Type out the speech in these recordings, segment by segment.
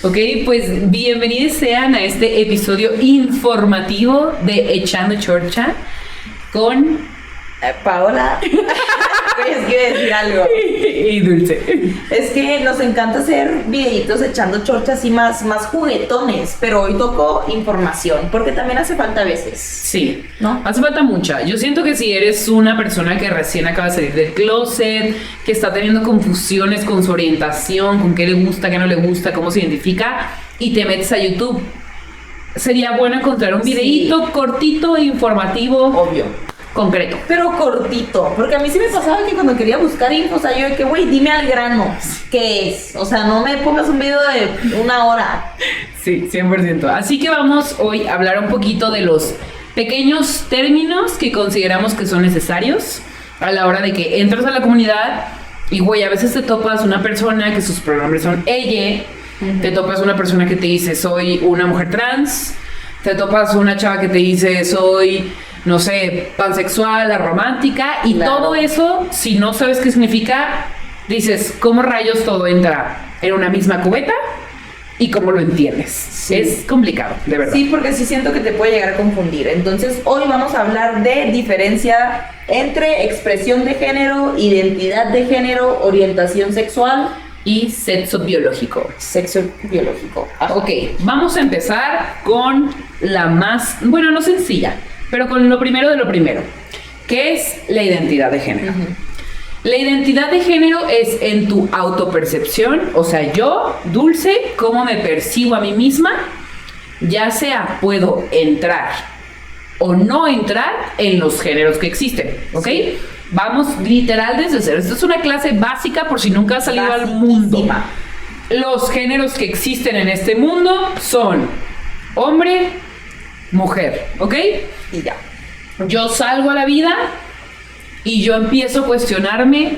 Ok, pues bienvenidos sean a este episodio informativo de Echando Chorcha con Paola. Es que iba a decir algo. y Dulce. Es que nos encanta hacer videitos echando chorcha así más juguetones, pero hoy tocó información, porque también hace falta a veces. Sí, ¿no? Hace falta mucha. Yo siento que si eres una persona que recién acaba de salir del closet, que está teniendo confusiones con su orientación, con qué le gusta, qué no le gusta, cómo se identifica, y te metes a YouTube, sería bueno encontrar un videíto cortito e informativo. Obvio. Concreto. Pero cortito, porque a mí sí me pasaba que cuando quería buscar info, o sea, yo de que, güey, dime al grano, ¿qué es? O sea, no me pongas un video de 1 hora. Sí, 100%. Así que vamos hoy a hablar un poquito de los pequeños términos que consideramos que son necesarios a la hora de que entras a la comunidad y, güey, a veces te topas una persona que sus pronombres son ella, te topas una persona que te dice soy una mujer trans, te topas una chava que te dice soy, no sé, pansexual, aromántica, y claro, todo eso, si no sabes qué significa, dices, ¿cómo rayos todo entra en una misma cubeta? ¿Y cómo lo entiendes? Sí. Es complicado, de verdad. Sí, porque sí siento que te puede llegar a confundir. Entonces, hoy vamos a hablar de diferencia entre expresión de género, identidad de género, orientación sexual y sexo biológico. Sexo biológico. Ajá. Ok, vamos a empezar con la más, bueno, no sencilla, pero con lo primero de lo primero, que es la identidad de género. La identidad de género es en tu autopercepción, o sea, yo, Dulce, cómo me percibo a mí misma, ya sea puedo entrar o no entrar en los géneros que existen, ¿ok? Sí. Vamos literal desde cero. Esta es una clase básica por si nunca has salido al mundo. Los géneros que existen en este mundo son hombre, mujer, ¿ok? Y ya. Yo salgo a la vida y yo empiezo a cuestionarme,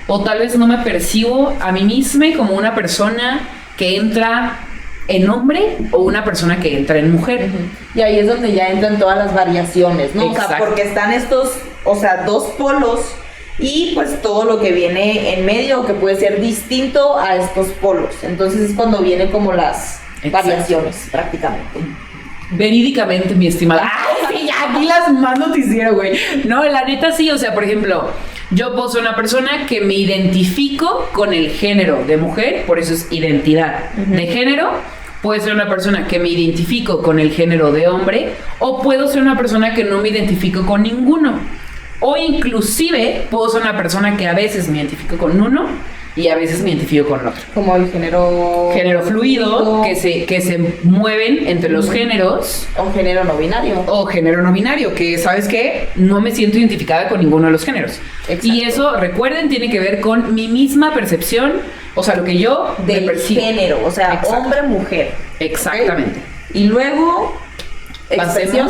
o tal vez no me percibo a mí misma como una persona que entra en hombre o una persona que entra en mujer. Y ahí es donde ya entran todas las variaciones, ¿no? Exacto. O sea, porque están estos, o sea, dos polos y pues todo lo que viene en medio que puede ser distinto a estos polos. Entonces es cuando vienen como las variaciones prácticamente. Verídicamente, mi estimada. ¡Ay, sí, ya! Aquí las más noticiero, güey. No, la neta sí, o sea, por ejemplo, yo puedo ser una persona que me identifico con el género de mujer, por eso es identidad de género. Puede ser una persona que me identifico con el género de hombre, o puedo ser una persona que no me identifico con ninguno. O inclusive puedo ser una persona que a veces me identifico con uno y a veces me identifico con otro. Como el género fluido, que se mueven entre los géneros. O género no binario. O género no binario, que, ¿sabes qué? No me siento identificada con ninguno de los géneros. Exacto. Y eso, recuerden, tiene que ver con mi misma percepción, o sea, lo que yo del percibo. Género, o sea, exacto, hombre, mujer. Exactamente. ¿Okay? Y luego, expresión.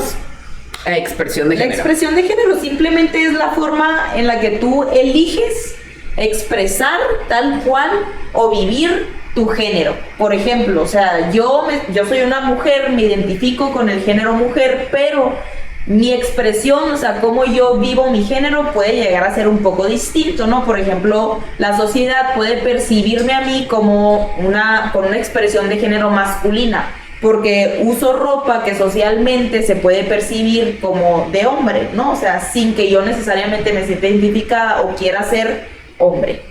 A expresión de género. La expresión de género simplemente es la forma en la que tú eliges expresar tal cual o vivir tu género. Por ejemplo, o sea, yo soy una mujer, me identifico con el género mujer, pero mi expresión, o sea, cómo yo vivo mi género puede llegar a ser un poco distinto, ¿no? Por ejemplo, la sociedad puede percibirme a mí como con una expresión de género masculina, porque uso ropa que socialmente se puede percibir como de hombre, ¿no? O sea, sin que yo necesariamente me sienta identificada o quiera ser hombre.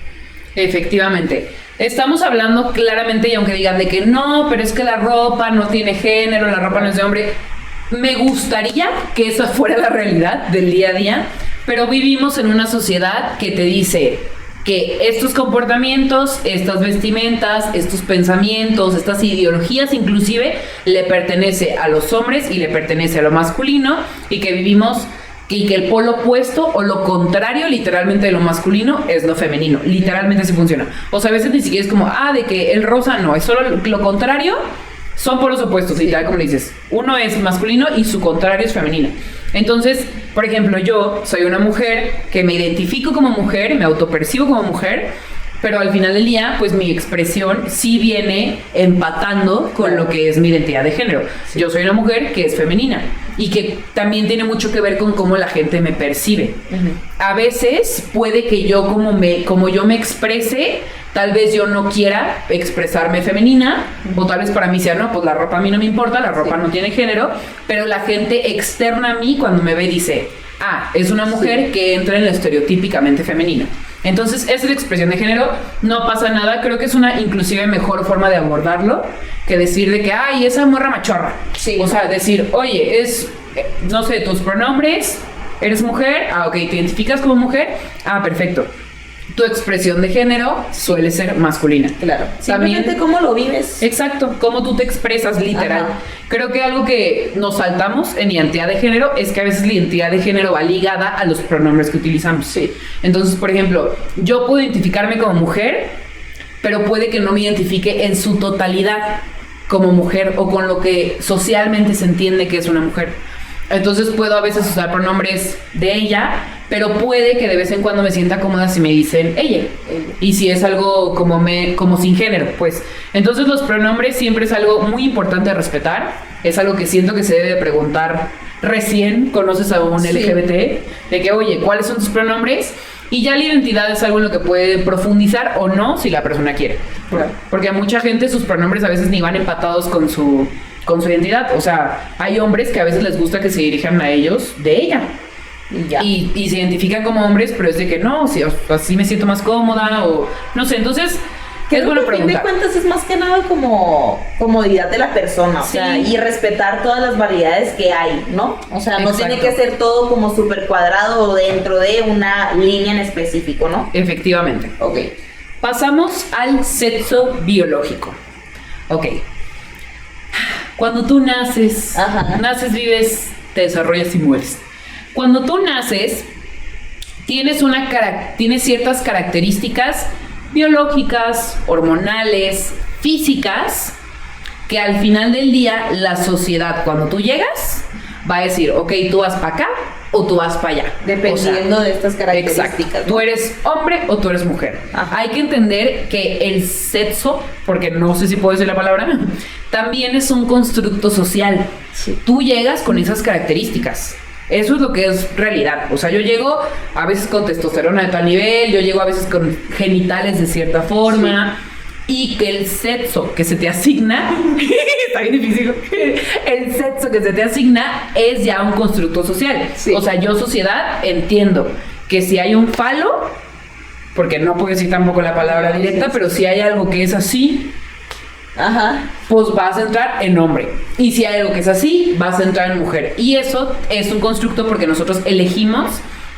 Efectivamente. Estamos hablando claramente, y aunque digan de que no, pero es que la ropa no tiene género, la ropa no es de hombre, me gustaría que esa fuera la realidad del día a día, pero vivimos en una sociedad que te dice que estos comportamientos, estas vestimentas, estos pensamientos, estas ideologías inclusive le pertenece a los hombres y le pertenece a lo masculino, y que vivimos y que el polo opuesto o lo contrario literalmente de lo masculino es lo femenino. Literalmente así funciona. O sea, a veces ni siquiera es como, de que el rosa no, es solo lo contrario, son polos opuestos, literal, como le dices. Uno es masculino y su contrario es femenino. Entonces, por ejemplo, yo soy una mujer que me identifico como mujer, me autopercibo como mujer, pero al final del día, pues mi expresión sí viene empatando con lo que es mi identidad de género. Sí. Yo soy una mujer que es femenina y que también tiene mucho que ver con cómo la gente me percibe. A veces puede que yo como yo me exprese tal vez yo no quiera expresarme femenina, o tal vez para mí sea, no, pues la ropa a mí no me importa, la ropa no tiene género, pero la gente externa a mí cuando me ve dice, es una mujer que entra en lo estereotípicamente femenina. Entonces, esa es la expresión de género, no pasa nada, creo que es una inclusive mejor forma de abordarlo que decir de que, esa morra machorra. Sí. O sea, decir, oye, no sé, tus pronombres, eres mujer, ok, te identificas como mujer, perfecto. Tu expresión de género suele ser masculina. Claro. Simplemente cómo lo vives. Exacto, cómo tú te expresas, literal. Ajá. Creo que algo que nos saltamos en identidad de género es que a veces la identidad de género va ligada a los pronombres que utilizamos. Sí. Entonces, por ejemplo, yo puedo identificarme como mujer, pero puede que no me identifique en su totalidad como mujer o con lo que socialmente se entiende que es una mujer. Entonces puedo a veces usar pronombres de ella, pero puede que de vez en cuando me sienta cómoda si me dicen ella. Y si es algo como sin género, pues. Entonces los pronombres siempre es algo muy importante de respetar. Es algo que siento que se debe de preguntar recién conoces a un LGBT, de que, oye, ¿cuáles son tus pronombres? Y ya la identidad es algo en lo que puede profundizar o no si la persona quiere. Claro. Porque a mucha gente sus pronombres a veces ni van empatados con su identidad. O sea, hay hombres que a veces les gusta que se dirijan a ellos de ella. Y se identifican como hombres, pero es de que no, si así me siento más cómoda o no sé. Entonces, es bueno preguntar. A fin de cuentas es más que nada como comodidad de la persona, o sea, y respetar todas las variedades que hay, ¿no? O sea, no tiene que ser todo como súper cuadrado o dentro de una línea en específico, ¿no? Efectivamente. Ok. Pasamos al sexo biológico. Ok. Cuando tú naces, vives, te desarrollas y mueres. Cuando tú naces, tienes ciertas características biológicas, hormonales, físicas, que al final del día la sociedad, cuando tú llegas, va a decir, ok, tú vas para acá o tú vas para allá. Dependiendo de estas características. Exacto. ¿No? Tú eres hombre o tú eres mujer. Hay que entender que el sexo, porque no sé si puedo decir la palabra, también es un constructo social. Sí. Tú llegas con esas características. Eso es lo que es realidad. O sea, yo llego a veces con testosterona de tal nivel, yo llego a veces con genitales de cierta forma, y que el sexo que se te asigna, está bien difícil, el sexo que se te asigna es ya un constructo social. Sí. O sea, yo sociedad entiendo que si hay un falo, porque no puedo decir tampoco la palabra directa, pero si hay algo que es así, pues vas a entrar en hombre. Y si hay algo que es así, vas a entrar en mujer. Y eso es un constructo porque nosotros elegimos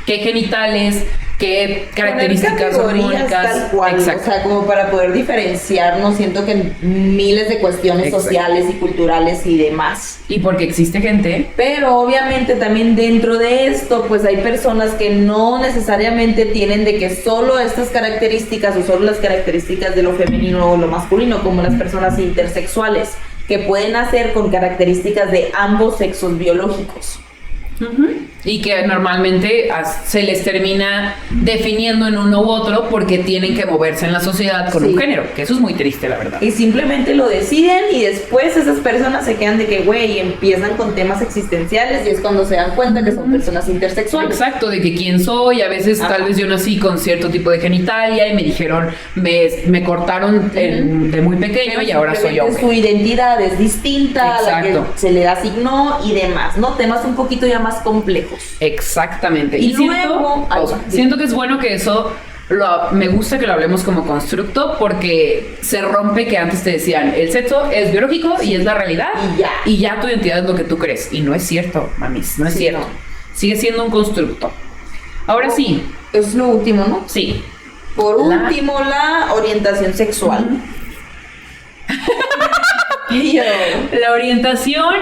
qué genitales, qué características hormónicas. Tal cual. Exacto. O sea, como para poder diferenciarnos, siento que en miles de cuestiones sociales y culturales y demás. Y porque existe gente. Pero obviamente también dentro de esto, pues hay personas que no necesariamente tienen de que solo estas características o solo las características de lo femenino o lo masculino, como las personas intersexuales, que pueden nacer con características de ambos sexos biológicos. Y que normalmente se les termina definiendo en uno u otro porque tienen que moverse en la sociedad con un género, que eso es muy triste, la verdad. Y simplemente lo deciden y después esas personas se quedan de que, güey, empiezan con temas existenciales y es cuando se dan cuenta que son personas intersexuales. Exacto, de que quién soy, a veces tal vez yo nací con cierto tipo de genitalia y me dijeron, me cortaron de muy pequeño y ahora soy hombre. Su identidad es distinta a la que se le asignó y demás, ¿no? Temas un poquito ya más complejos. Exactamente. Y luego siento que es bueno que eso me gusta que lo hablemos como constructo porque se rompe que antes te decían el sexo es biológico y es la realidad y ya tu identidad es lo que tú crees y no es cierto, mamis, no es cierto. No. Sigue siendo un constructo. Ahora sí. Es lo último, ¿no? Sí. Por último, la orientación sexual. La orientación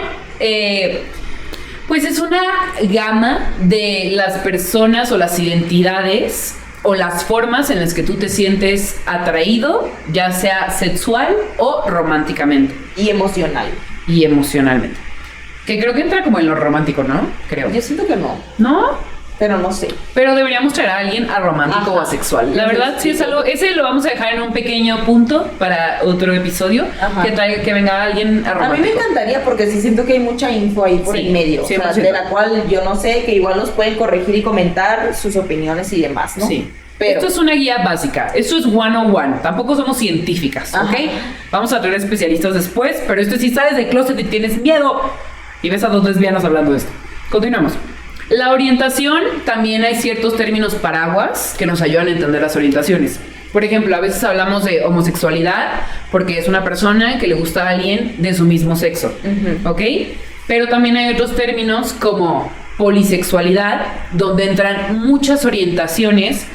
pues es una gama de las personas o las identidades o las formas en las que tú te sientes atraído, ya sea sexual o románticamente. Y emocional. Y emocionalmente. Que creo que entra como en lo romántico, ¿no? Creo. Yo siento que no. ¿No? Pero no sé. Pero deberíamos traer a alguien aromántico o asexual. La verdad sí es algo, ese lo vamos a dejar en un pequeño punto para otro episodio, que venga alguien aromántico. A mí me encantaría porque sí siento que hay mucha info ahí por el medio, o sea, de la cual yo no sé, que igual nos pueden corregir y comentar sus opiniones y demás, ¿no? Sí. Pero esto es una guía básica, esto es 101, tampoco somos científicas, ¿ok? Ajá. Vamos a traer especialistas después, pero esto si sales del closet y tienes miedo y ves a dos lesbianas hablando de esto. Continuamos. La orientación, también hay ciertos términos paraguas que nos ayudan a entender las orientaciones. Por ejemplo, a veces hablamos de homosexualidad porque es una persona que le gusta a alguien de su mismo sexo, ¿ok? Pero también hay otros términos como polisexualidad, donde entran muchas orientaciones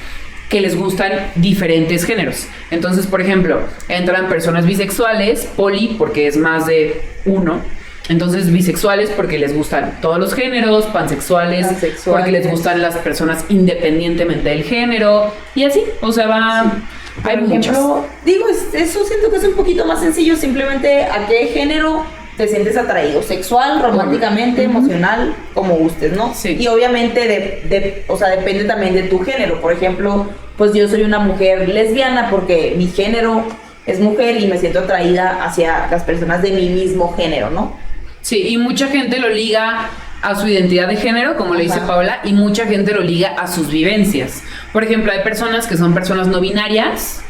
que les gustan diferentes géneros. Entonces, por ejemplo, entran personas bisexuales, poli porque es más de uno. Entonces, bisexuales porque les gustan todos los géneros, pansexuales porque les gustan las personas independientemente del género, y así, o sea, va... Sí. Hay por ejemplo, digo, eso siento que es un poquito más sencillo, simplemente a qué género te sientes atraído, sexual, románticamente, emocional, como gustes, ¿no? Sí. Y obviamente, o sea, depende también de tu género. Por ejemplo, pues yo soy una mujer lesbiana porque mi género es mujer y me siento atraída hacia las personas de mi mismo género, ¿no? Sí, y mucha gente lo liga a su identidad de género, como le dice Paola, y mucha gente lo liga a sus vivencias. Por ejemplo, hay personas que son personas no binarias,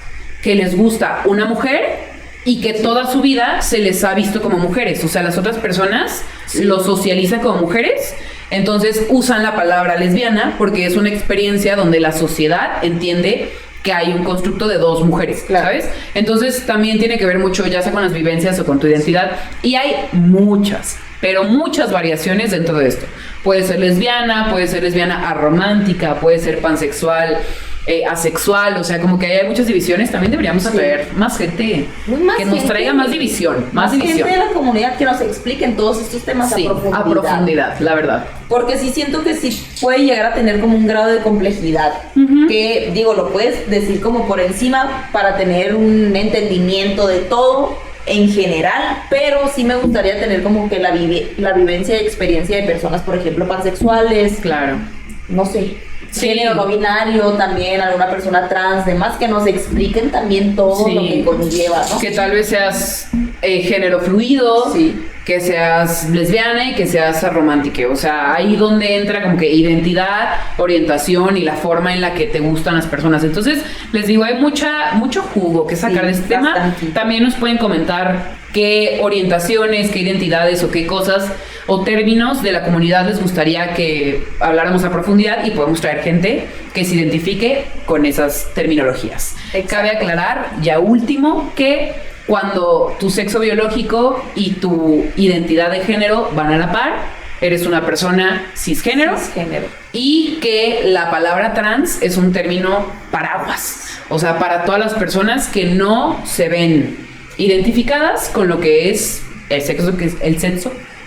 que les gusta una mujer y que toda su vida se les ha visto como mujeres. O sea, las otras personas lo socializan como mujeres, entonces usan la palabra lesbiana porque es una experiencia donde la sociedad entiende que hay un constructo de dos mujeres, ¿sabes? Entonces también tiene que ver mucho ya sea con las vivencias o con tu identidad, y hay muchas, pero muchas variaciones dentro de esto. Puede ser lesbiana aromántica, puede ser pansexual, asexual, o sea, como que hay muchas divisiones. También deberíamos atraer más gente que nos traiga más división, más división. Gente de la comunidad que nos expliquen todos estos temas a profundidad, la verdad. Porque sí siento que sí puede llegar a tener como un grado de complejidad, que digo, lo puedes decir como por encima para tener un entendimiento de todo en general, pero sí me gustaría tener como que la vivencia y experiencia de personas, por ejemplo, pansexuales, claro, no sé, género no binario, también alguna persona trans, demás, que nos expliquen también todo lo que conlleva, ¿no? Que tal vez seas género fluido, que seas lesbiana y que seas romántica. O sea, ahí donde entra como que identidad, orientación y la forma en la que te gustan las personas. Entonces, les digo, hay mucho jugo que sacar de este tema. También nos pueden comentar qué orientaciones, qué identidades o qué cosas o términos de la comunidad les gustaría que habláramos a profundidad, y podemos traer gente que se identifique con esas terminologías. Cabe aclarar, ya último, que cuando tu sexo biológico y tu identidad de género van a la par, eres una persona cisgénero. Y que la palabra trans es un término paraguas, o sea, para todas las personas que no se ven identificadas con lo que es el sexo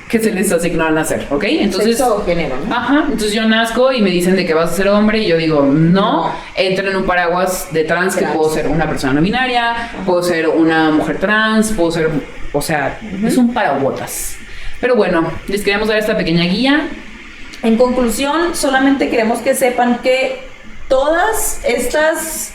que se les asignó al nacer, ¿ok? Entonces, sexo o género, ¿no? Ajá, entonces yo nazco y me dicen de que vas a ser hombre y yo digo, no. Entro en un paraguas de trans, que puedo ser una persona no binaria, puedo ser una mujer trans, puedo ser, o sea, es un paraguas. Pero bueno, les queríamos dar esta pequeña guía. En conclusión, solamente queremos que sepan que todas estas,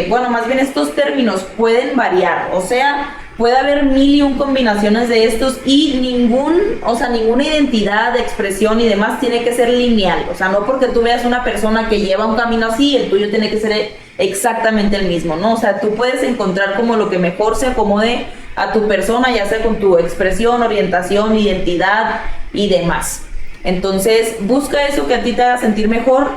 más bien estos términos pueden variar, o sea, puede haber 1001 combinaciones de estos, y ninguna identidad, expresión y demás tiene que ser lineal. O sea, no porque tú veas una persona que lleva un camino así, el tuyo tiene que ser exactamente el mismo, ¿no? O sea, tú puedes encontrar como lo que mejor se acomode a tu persona, ya sea con tu expresión, orientación, identidad y demás. Entonces, busca eso que a ti te haga sentir mejor.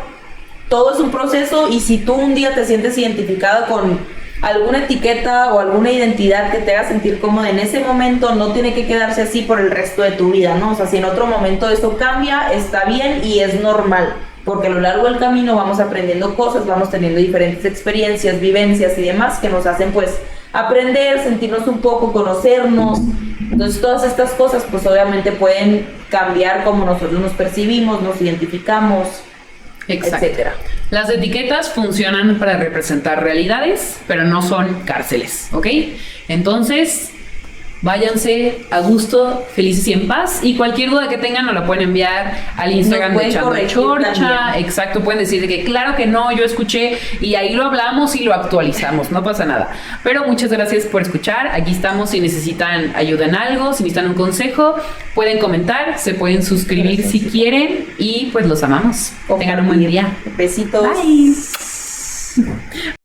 Todo es un proceso, y si tú un día te sientes identificada con alguna etiqueta o alguna identidad que te haga sentir cómoda en ese momento, no tiene que quedarse así por el resto de tu vida, ¿no? O sea, si en otro momento esto cambia, está bien y es normal, porque a lo largo del camino vamos aprendiendo cosas, vamos teniendo diferentes experiencias, vivencias y demás que nos hacen pues aprender, sentirnos un poco, conocernos. Entonces todas estas cosas pues obviamente pueden cambiar cómo nosotros nos percibimos, nos identificamos, etcétera. Las etiquetas funcionan para representar realidades, pero no son cárceles, ¿ok? Entonces, váyanse a gusto, felices y en paz. Y cualquier duda que tengan nos la pueden enviar al Instagram de Echando Chorcha. Exacto, pueden decir de que claro que no, yo escuché, y ahí lo hablamos y lo actualizamos, no pasa nada. Pero muchas gracias por escuchar. Aquí estamos si necesitan ayuda en algo, si necesitan un consejo, pueden comentar, se pueden suscribir si quieren, y pues los amamos. Tengan un buen día. Besitos. Bye.